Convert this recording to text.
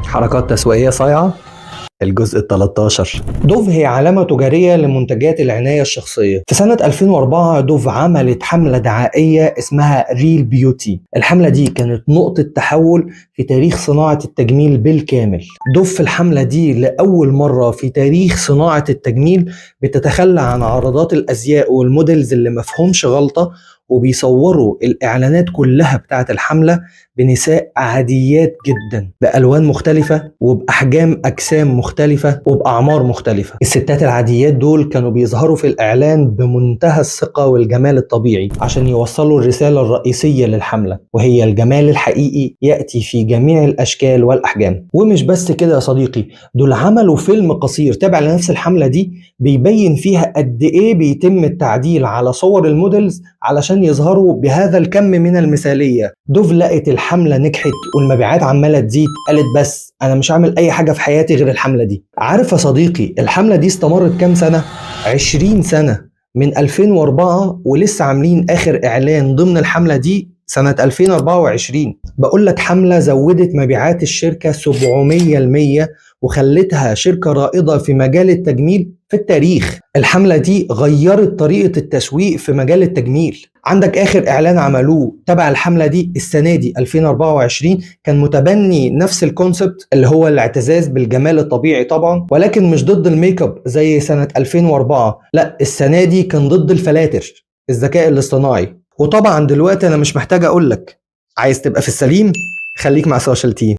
حركات تسويقية صايعة. الجزء ال13. دوف هي علامة تجارية لمنتجات العناية الشخصية. في سنة 2004 دوف عملت حملة دعائية اسمها ريل بيوتي. الحملة دي كانت نقطة تحول في تاريخ صناعة التجميل بالكامل. دوف في الحملة دي لأول مرة في تاريخ صناعة التجميل بتتخلى عن عرضات الأزياء والموديلز اللي مفهومش غلطة، وبيصوروا الإعلانات كلها بتاعت الحملة بنساء عاديات جدا بألوان مختلفة وبأحجام أجسام مختلفة وبأعمار مختلفة. الستات العاديات دول كانوا بيظهروا في الإعلان بمنتهى الثقة والجمال الطبيعي عشان يوصلوا الرسالة الرئيسية للحملة، وهي الجمال الحقيقي يأتي في جميع الأشكال والأحجام. ومش بس كده يا صديقي، دول عملوا فيلم قصير تابع لنفس الحملة دي بيبين فيها قد إيه بيتم التعديل على صور الموديلز علشان يظهروا بهذا الكم من المثالية. دوف لقت الحملة نجحت والمبيعات عمالة تزيد، قالت بس أنا مش هعمل أي حاجة في حياتي غير الحملة دي. عارف يا صديقي الحملة دي استمرت كام سنة؟ 20 سنة، من 2004 ولسه عاملين آخر إعلان ضمن الحملة دي سنة 2024. بقول لك حملة زودت مبيعات الشركة 700% وخلتها شركة رائدة في مجال التجميل في التاريخ. الحملة دي غيرت طريقة التسويق في مجال التجميل. عندك آخر إعلان عملوه تبع الحملة دي السنة دي 2024 كان متبني نفس الكونسبت اللي هو الاعتزاز بالجمال الطبيعي طبعا، ولكن مش ضد الميك اب زي سنة 2004. لا، السنة دي كان ضد الفلاتر، الذكاء الاصطناعي. وطبعا دلوقتي أنا مش محتاج أقولك، عايز تبقى في السليم خليك مع سوشيال تيم.